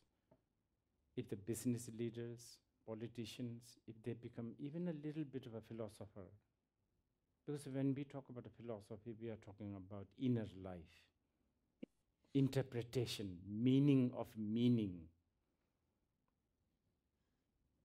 If the business leaders, politicians, if they become even a little bit of a philosopher, because when we talk about a philosophy, we are talking about inner life, interpretation, meaning of meaning.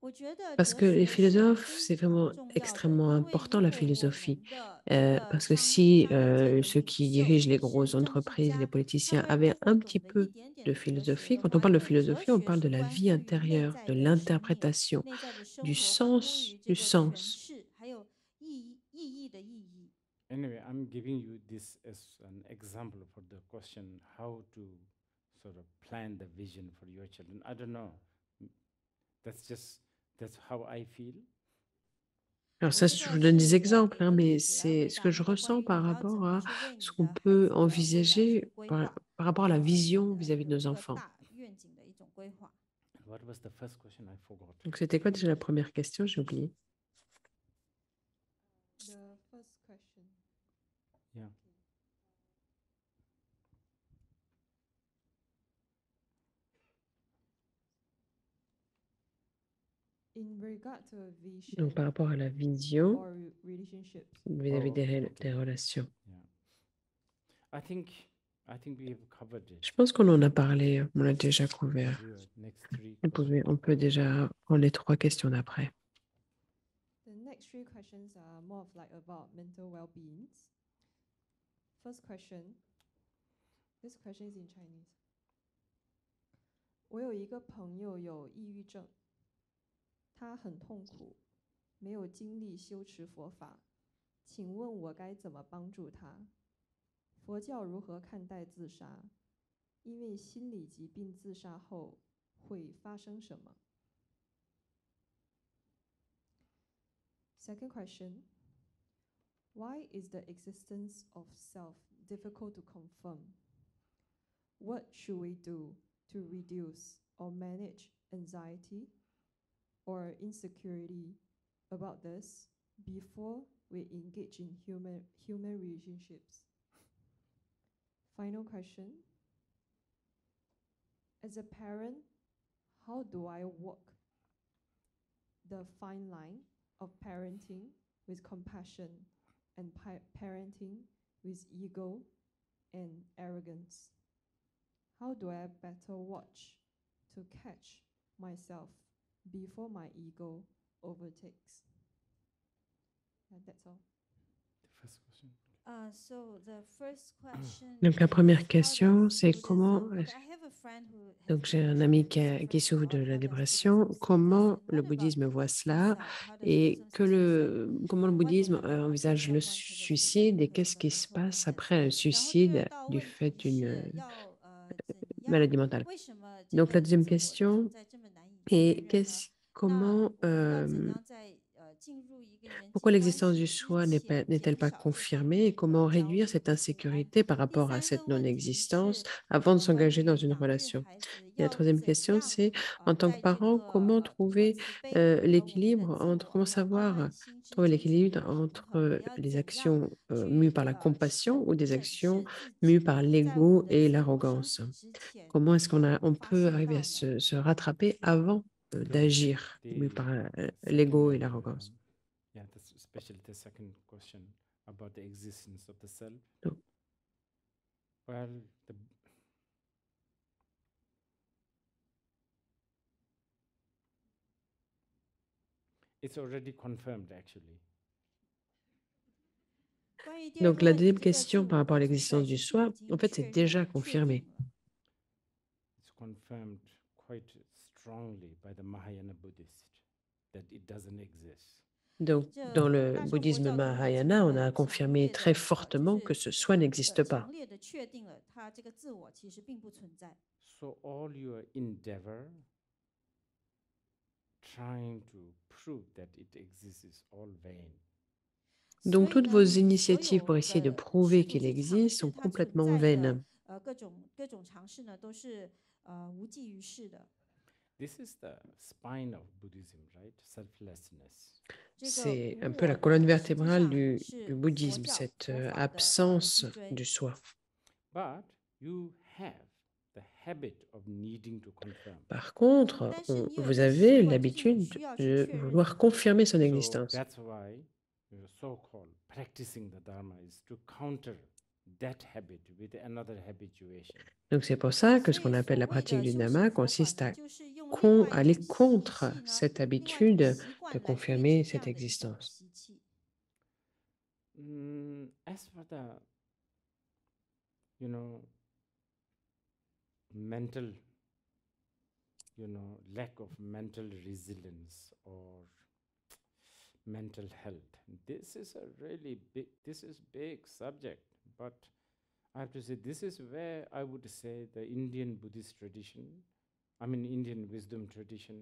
我觉得 Parce 哲 que les 学是 philosophes, 非 c'est 常 vraiment 重要的， extrêmement 因为 important 如 la 果我 philosophie. 们的一个 Parce que 商 si 家的这个 ceux 领 qui 袖 dirigent les 一些 grosses 政治 entreprises, les 家，他 politiciens 们 avaient 如果 un 懂 petit 得一 peu 点点 de 的哲学 philosophie, 的 quand on 话， parle 因 de 为哲 philosophie, on 学 parle de 是 la 关 vie 乎于内 intérieure, 在 de 的生命、 l'interprétation, 内在的 du 生活，关乎于 sens, 这 du 个诠 sens. 释，还有意义的意义。 Anyway, I'm giving you this as an example for the question how to sort of plan the vision for your children. I don't know. That's how I feel. Alors 我 ça, 这 je 个 vous donne 是 des 我 exemples, 给 hein, 个例 mais 子来 c'est 回 ce 答 que 你 je 的关 ressens 于 par 你要怎 rapport 么 à 去为你 ce 的 qu'on 孩 peut 子的未来去 envisager 规 par 划， rapport à la 你 vision 的 vis-à-vis de 有 nos 一个 enfants. 大愿景的一种规划。 What was the first question? I forgot. Donc c'était quoi déjà la première question? J'ai oublié. The first question. Yeah. In regard to a vision Donc par rapport à la vision or relationships, vis-à-vis Oh, des, okay, okay. des relations. Yeah. I think we have covered it. Je pense qu'on en a parlé, on l'a déjà couvert. Good. Next three On questions. peut déjà prendre les 3 questions d'après. the next 3 questions are more of like about mental well-being. First question. This question is in Chinese. 我有一个朋友有抑郁症，他很痛苦，没有精力修持佛法，请问我该怎么帮助他？佛教如何看待自杀？因为心理疾病自杀后会发生什么？ Second question. Why is the existence of self difficult to confirm? What should we do to reduce or manage anxiety or insecurity about this before we engage in human relationships? Final question. As a parent, how do I walk the fine line of parenting with compassion and parenting with ego and arrogance? How do I better watch to catch myself before my ego overtakes? That's all. The first question. So the first question Donc la is, première how question, does c'est Buddhism- comment... I have a friend who has Donc j'ai un depression, ami and he qui first souffre of de all, la how does dépression, Buddhism see comment this? And le what about bouddhisme voit cela suicide? How does et Buddhism see suicide? comment le What bouddhisme can happen envisage after le one commits suicide suicide et because qu'est-ce of qui a se mental passe illness? après un 然后第 suicide 二道 du 问 fait 题 d'une 是要怎样 maladie mentale. 为什么这 Donc 个 la deuxième 自我的 question 存在这么难以承 est 认呢？ comment 那我们要怎样在进入一个人际 pourquoi 关 l'existence 系 du 之 soi 前 n'est-elle 减 pas 少这方 confirmée 面 et comment 的焦 réduire 虑 cette 和不安？ insécurité par 第 rapport à 三 cette 个问题 non-existence 是 avant de 关 s'engager dans 于 une 导致 relation. 孩子 Et la 要 troisième 怎 question, 样 c'est en tant 在 que 这 parent, 个 comment 通过 trouver 慈悲和我们的 l'équilibre 自 entre, 我 comment 的傲慢 savoir 心之 trouver 间取 l'équilibre 得平衡， entre 我要 les 怎样 actions 去 mues par la compassion ou des 审 actions 视自 mues 己 par 在我 l'ego 的 et 自我升 l'arrogance. 起之前 Comment est-ce on 发 peut 现 arriver 到 à 呢？ se rattraper avant d'agir mue par l'ego et second, l'arrogance. yeah, especially the second question about the existence of the self. Donc, Well, it's already confirmed actually. 关于第二 Donc 个 la 问题， deuxième 这个自 question 我 par rapport à 的存 l'existence 在 du 其实 soi, 已 en 经 fait, c'est 确 déjà 确 confirmé. 定了。 It's confirmed quite strongly by the Mahayana Buddhist that it doesn't exist. Donc, 这 dans le 大乘佛 bouddhisme 教徒已经 Mahayana, on a 很强 confirmé 烈 très 的，就 fortement que 是 ce soi n'existe pas. 强烈的确定了，它这个自我其实并不存在。 So all your endeavor trying to prove that it exists is all vain. Donc, 所以 toutes 呢， vos 你所 initiatives pour 有 essayer de 的 prouver 试图 qu'il 去尝 existe 试 sont 它存 complètement 在的 vaines. 各种尝试呢，都是无济于事的。 This is the spine of Buddhism, right? Selflessness. 这个 C'est un 无 peu la 我 colonne 呢，实际 vertébrale 上 du 是佛 bouddhisme, 教 cette 佛法的 absence 脊椎。 du soi. But you have the habit of needing to confirm. Par contre, 但是你有一 vous 个 avez 习惯，就是你 l'habitude 需要去 de 确认 vouloir confirmer son So existence. that's why so-called practicing the Dharma is to counter that habit with another habituation. Donc, c'est pour ça que ce 所 qu'on 以 appelle 所 la 谓 pratique 的 du 修 Dhamma 行佛法 consiste 呢， à 就是用另外一 aller 种习 contre 气呢， cette 另外一种 habitude 习 de 惯来对 confirmer 治这 cette 样的一种 existence. 习气。 As for the, mental, lack of mental resilience or mental health, this is big subject. But I have to say, this is where I would say the Indian Buddhist tradition, Indian wisdom tradition,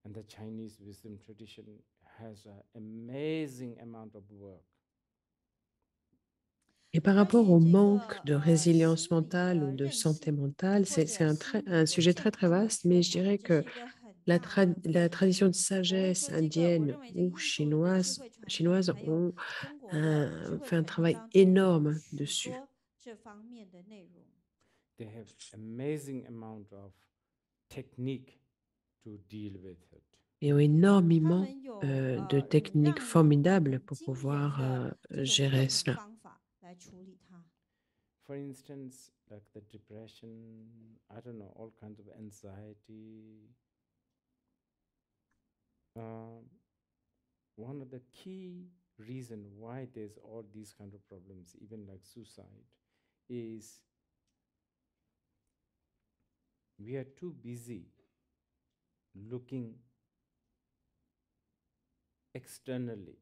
and the Chinese wisdom tradition has an amazing amount of work. Et par 关 rapport 于 au 这 manque 个 de 心 résilience 理 mentale ou 的 de 韧 santé 性， mentale, 或 c'est 者心理 un 的 sujet 健 très très 康的 vaste, 缺 mais je 乏呢， dirais 这 que 是一个很大的 la 课题。 tradition de 我会 sagesse 说这个，我 indienne 认为这 ou 印度的智慧传统， chinoise 还有 ont 中国的智慧 fait un 传统 travail 当中，有 énorme 许 dessus. 多这方面的内容。 They have amazing amount of technique to deal with it. Et ont 他 énormément 们有 de 很 techniques 让人 formidables 很 pour 精研 pouvoir 的这种 gérer 各种 cela. 方法来处理它。 For instance, like the depression, I don't know, all kinds of anxiety. One of the key reason why there's all these kind of problems, even like suicide, is we are too busy looking externally.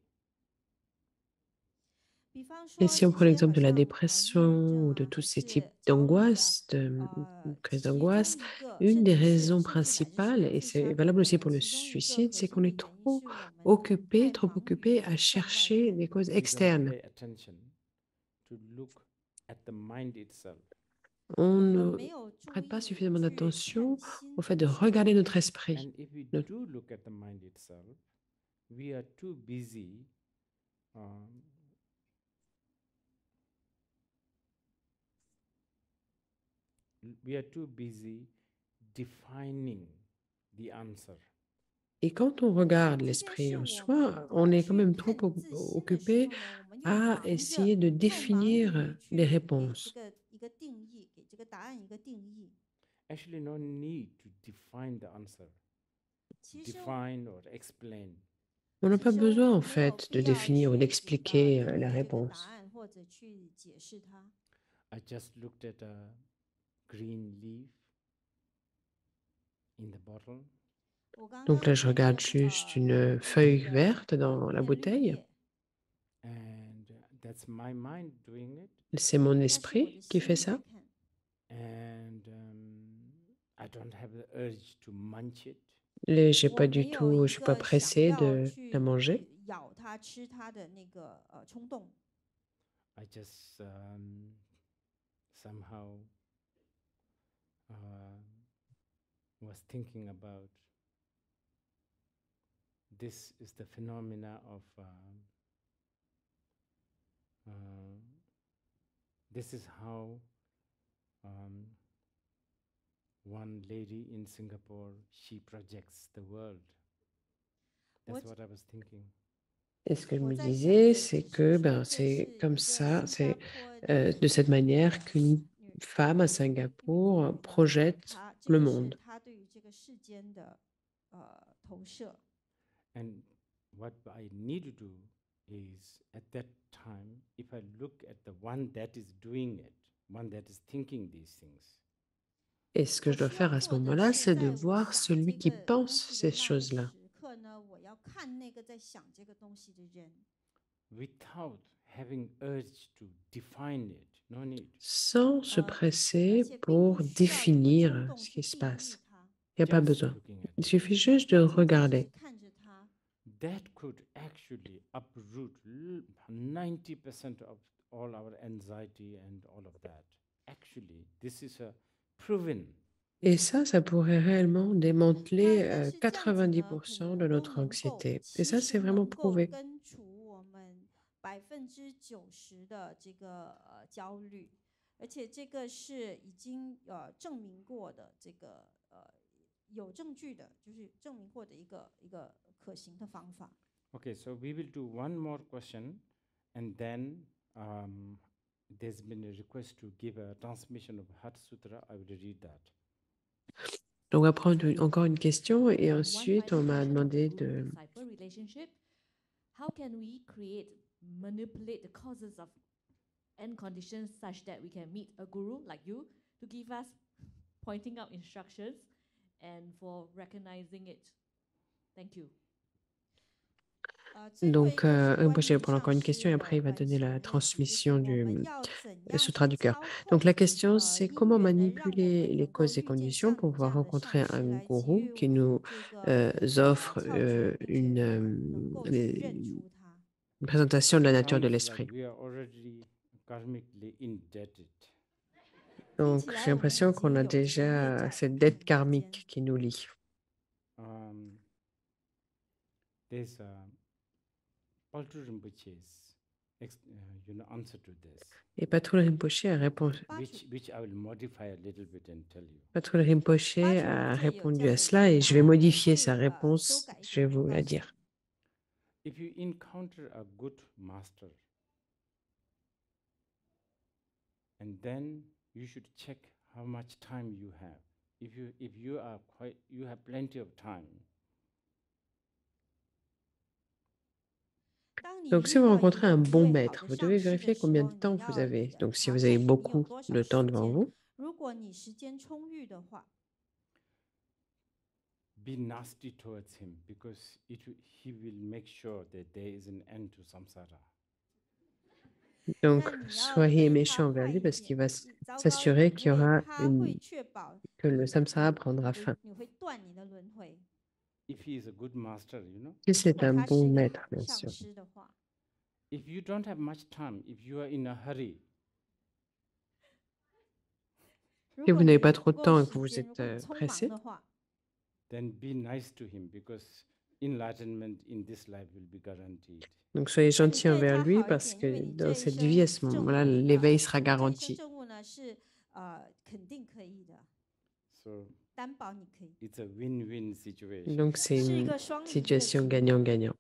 比方 Et 说， si on 这 prend 些 l'exemple 好 de la 像忧郁 dépression ou 症 de 啊， tous 或 ces 是 types 焦虑啊， d'angoisse, de crises 其中 d'angoisse, 一个 une 甚 des 至是 raisons 甚至乃至是 principales, 有 et 自杀 c'est 等 valable 等 aussi 的， pour le 其中一个 suicide, 核 c'est qu'on 心的 est 原因 trop 是我们 occupé, 太 trop 忙 occupé 于 à 向外 chercher 看。 des causes We don't externes. pay attention to look at the mind itself. On 我们 ne 没有注 prête pas 意 suffisamment 去 d'attention 看心 au fait de 本身。 regarder notre esprit. And if we Le- do look at the mind itself, we are too busy we are too busy defining the answer. Et quand on regarde 这件 l'esprit 事 en 我 soi, 们 on est quand 去 même trop 看自心的 occupé 时候呢，我们又 à 忙着 essayer de 又忙于 définir les 去给这 réponses. 个一个定义，给这个答案一个定义。 Actually, no need to define the answer, 其实 define or explain. On n'a 其 pas 实 besoin 我 en 没有 fait 必 de 要 définir ou 去 d'expliquer 定 la 义这个答 réponse. 案或者去解释它。 I just looked at a green leaf in the bottle, 我刚 Donc 刚 là, je 看 regarde 着 juste une 一 feuille 片的 verte dans 一 la 片绿 bouteille. 叶， and that's my mind doing it. C'est mon 那是我的 esprit qui fait 心在 ça. 看。 And I don't have the urge to munch it. J'ai 我 pas 没 du 有 tout, 一 je suis pas 个想 pressée 要 de 去 la manger. 咬它、吃它的那个冲动。 I just somehow was thinking about this is the phenomena of this is how one lady in Singapore, she projects the world. That's What- what I was thinking. Et ce que je 我 me 在想 disais, 的 c'est 只 que 是说 ben, 这 c'est 是一 comme 个 ça, 新 c'est 加坡的 de cette manière qu'une 女 femme à 女 Singapour 的 projette 她 le 这个是 monde. 她对于这个世间的投射。 And what I need to do is at that time, if I look at the one that is doing it, one that is thinking these things, Et ce que 我 je dois 需要 faire à ce 做的 moment-là, 是 c'est de 在我 voir 想这 celui qui 个东 pense 西 ces 的那个 choses-là. 时刻呢，我要看那个在想这个东西的人， without having urge to define it. No need. Sans se 而 presser 且并 pour 不需要有一个冲 définir 动 ce 去 qui se 定义 passe. 它， Il n'y a pas Just besoin. looking at Il it. suffit juste de 仅仅只是 regarder. 看着它。 That could actually uproot 90% of all our anxiety and all of that. Actually, this is a proven. Et ça pourrait réellement 那 démanteler 但是这样子呢，可 90% 能 de 都 notre 能够 anxiété. Et 其 ça, 实 c'est vraiment 能够 prouvé. 根除我们90%的这个焦虑，而且这个是已经证明过的，这个有证据的，就是证明过的一个可行的方法。 Okay, so we will do one more question, and then there's been a request to give a transmission of Hatha Sutra. I will read that. Donc, on va prendre encore une question et One ensuite, on final m'a question of demandé the de... guru-disciple relationship. How can we manipulate the causes of end conditions such that we can meet a guru like you to give us pointing out instructions and for recognizing it? Thank you. Donc, Rinpoche va prendre encore une question et après, il va donner la transmission du Sutra du cœur. Donc, la question, c'est comment manipuler les causes et conditions pour pouvoir rencontrer un gourou qui nous offre une présentation de la nature de Sounds l'esprit. like we are already karmically indebted. Donc, j'ai l'impression qu'on a déjà cette dette karmique qui nous lie. There's Paltu Rinpoche's answer to this, Et Patrul Rinpoche a répondu. which I will modify a little bit and tell you. Patrul Rinpoche a répondu à cela et je vais modifier sa réponse. Je vais vous la dire. If you encounter a good master, and then you should check how much time you have. If you have plenty of time. Donc, si vous rencontrez un bon maître, vous devez vérifier combien de temps vous avez. Donc, si vous avez beaucoup de temps devant vous, 如果你时间充裕的话， be nasty towards him because he will make sure that there is an end to samsara. donc 那你要 soyez 对他 méchant envers 坏 lui 一 parce qu'il 点 va 糟糕一 s'assurer 点， qu'il y 因为 aura 他会确保 que le samsara prendra 你 fin. 你会断你的轮回。 If he is a good master, Si c'est un 他是 bon 一个 maître, 好 bien 上 sûr. 师的话， if you don't have much time, if you are in a hurry, 如 Si 果 vous 你 n'avez pas 不 trop de 够 temps et que 时 vous 间，如 êtes 果你匆忙 pressé, 的话， then be nice to him because enlightenment in this life will be guaranteed. donc soyez 那你 gentil 对 envers 他 lui 好一 parce 点，因为 que 你 dans 这一 cette 生 vie, à ce 证 moment-là, 悟 l'éveil sera 这一生 garanti. 证悟呢是肯定可以 So 担保你可以。 it's a win-win situation. Donc, c'est 是一 une 个双赢的 situation 局面。 gagnant-gagnant.